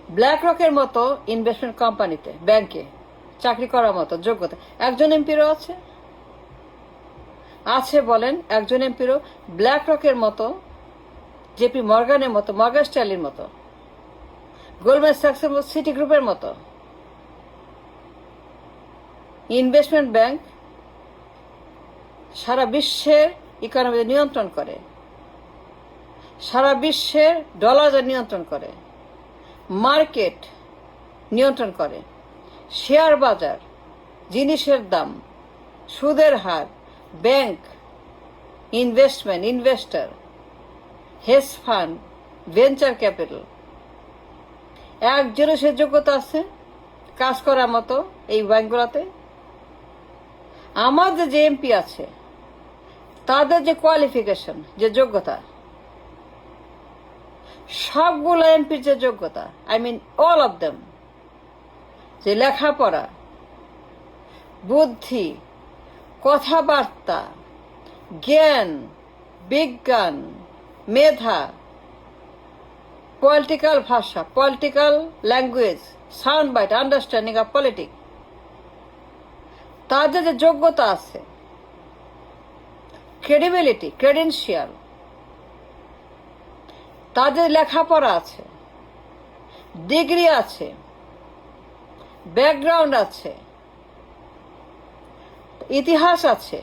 Black রকের মতো investment কোম্পানিতে, ব্যাংকে চাকরি করার মতো যোগ্যতা একজন এমপিরও আছে? আছে বলেন? একজন এমপিরও ব্ল্যাক রকের মতো, জেপি মর্গানের মতো, মর্গান স্ট্যানলির মতো, গোল্ডম্যান স্যাক্সের মতো, সিটি গ্রুপের মতো ইনভেস্টমেন্ট ব্যাংক সারা বিশ্বের ইকোনমিতে নিয়ন্ত্রণ করে, সারা বিশ্বের ডলার নিয়ন্ত্রণ করে, মার্কেট নিয়ন্ত্রণ করে, শেয়ার বাজার, জিনিসের দাম, সুদের হার, bank, investment, investor, hedge fund, venture capital, একজনের সে যোগ্যতা আছে কাজ করার মতো এই ব্যাংকগুলোতে? আমাদের যে এমপি আছে তাদের যে কোয়ালিফিকেশন, যে যোগ্যতা, সবগুলো এমপির যে যোগ্যতা, I mean all of them, যে লেখাপড়া, বুদ্ধি, কথাবার্তা, জ্ঞান, বিজ্ঞান, মেধা, পলিটিক্যাল ভাষা, political language, sound bite, understanding of politics, তাদের যে যোগ্যতা আছে, ক্রেডিবিলিটি, ক্রেডেন্সিয়াল, তাদের লেখাপড়া আছে, ডিগ্রি আছে, ব্যাকগ্রাউন্ড আছে, ইতিহাস আছে,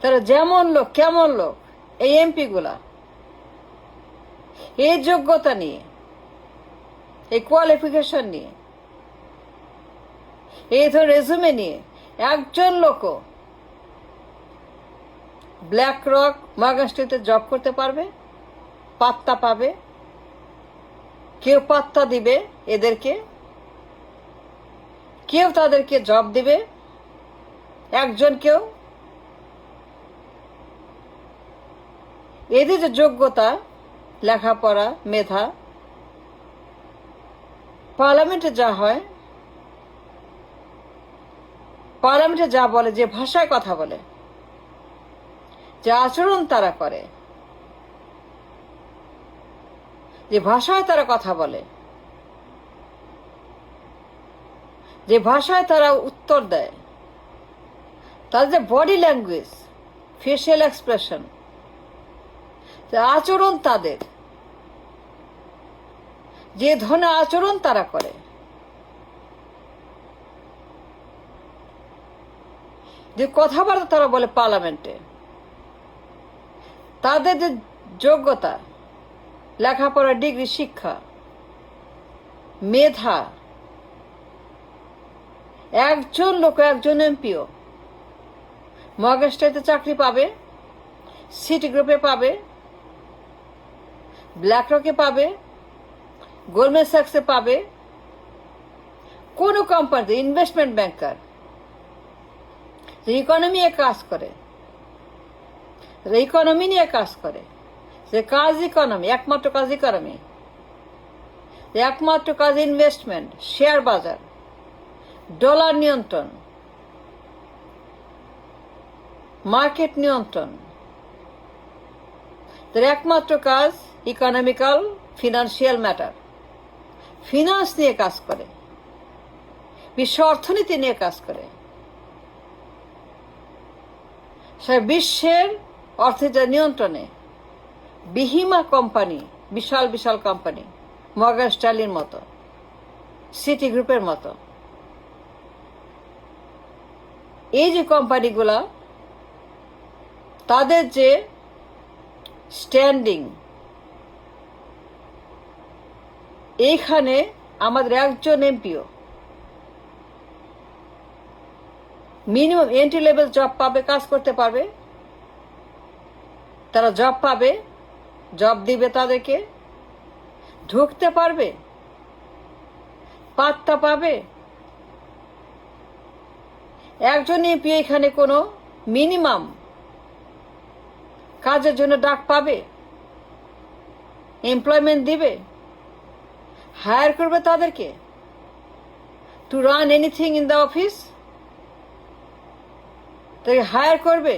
তারা যেমন লোক কেমন লোক, এই এমপি গুলা এই যোগ্যতা নিয়ে, এই কোয়ালিফিকেশন নিয়ে, এই ধরনের রেজুমে নিয়ে একজন লোকও ব্ল্যাক রক, মর্গান স্ট্যানলিতে জব করতে পারবে? পাত্তা পাবে? কেউ পাত্তা দিবে এদেরকে? কেউ তাদেরকে জব দিবে? একজন কেউ? এদের যে যোগ্যতা, লেখাপড়া, মেধা, পার্লামেন্টে যা হয়, পার্লামেন্টে যা বলে, যে ভাষায় কথা বলে, যে আচরণ তারা করে, যে ভাষায় তারা কথা বলে, যে ভাষায় তারা উত্তর দেয়, তাদের যে বডি ল্যাঙ্গুয়েজ, ফেশিয়াল এক্সপ্রেশন, যে আচরণ তাদের, যে ধরনের আচরণ তারা করে, যে কথাবার্তা তারা বলে পার্লামেন্টে, তাদের যে যোগ্যতা, লেখাপড়া, ডিগ্রি, শিক্ষা, মেধা, একজন লোক, একজন এমপিও মর্গান স্ট্যানলিতে চাকরি পাবে, সিটি গ্রুপে পাবে, ব্ল্যাক রকে পাবে, গোল্ডম্যান স্যাক্সে পাবে, কোনো কোম্পানিতে ইনভেস্টমেন্ট ব্যাংকার, যে ইকোনমি নিয়ে কাজ করে, ইকোনমি নিয়ে কাজ করে, যে কাজ ইকোনমি, একমাত্র কাজ ইকোনমি, একমাত্র কাজ ইনভেস্টমেন্ট, শেয়ার বাজার, ডলার নিয়ন্ত্রণ, মার্কেট নিয়ন্ত্রণ, তার একমাত্র কাজ ইকোনমিক্যাল ফিনান্সিয়াল ম্যাটার, ফিনান্স নিয়ে কাজ করে, বিশ্ব অর্থনীতি নিয়ে কাজ করে, বিশ্বের অর্থনীতি নিয়ন্ত্রণে বিহিমা কোম্পানি, বিশাল বিশাল কোম্পানি, মর্গান স্ট্যানলির মতো, সিটি গ্রুপের মতো, এই যে কোম্পানিগুলা, তাদের যে স্ট্যান্ডিং, এইখানে আমাদের একজন MPO minimum entry level job পাবে, কাজ করতে পারবে, তারা জব পাবে, জব দিবে, তাদেরকে ঢুকতে পারবে, পাত্তা পাবে। একজন এমপি এখানে কোনো মিনিমাম কাজের জন্য ডাক পাবে, এমপ্লয়মেন্ট দিবে, হায়ার করবে তাদেরকে to run anything in the office, তাকে হায়ার করবে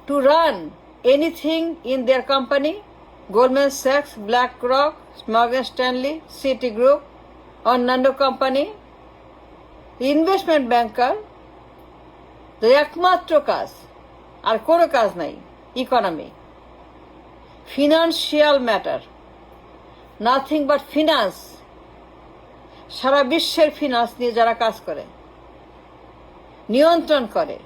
to run anything in their company, Goldman স্যাক্স, BlackRock, Morgan Stanley, Citigroup, অন্যান্য কোম্পানি, ইনভেস্টমেন্ট ব্যাংকার, একমাত্র কাজ, আর কোনো কাজ নাই। Economy, financial matter, nothing but finance. সারা বিশ্বের ফিনান্স নিয়ে যারা কাজ করে, নিয়ন্ত্রণ করে,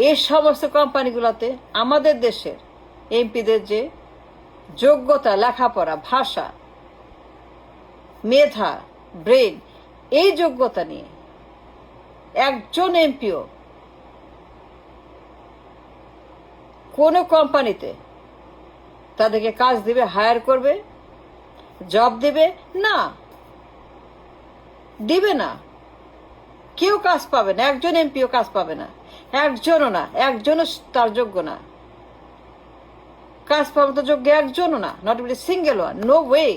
এই সমস্ত কোম্পানিগুলোতে আমাদের দেশের এমপিদের যে যোগ্যতা, লেখাপড়া, ভাষা, মেধা, ব্রেন, এই যোগ্যতা নিয়ে একজন এমপিও কোনো কোম্পানিতে তাদেরকে কাজ দিবে, হায়ার করবে, জব দিবে না, দিবে না। কেউ কাজ পাবে না, একজন এমপিও কাজ পাবে না, একজনও না, একজনও তার যোগ্য না। কাজ পাবে তো যোগ্য একজনও না, not a single one, no way.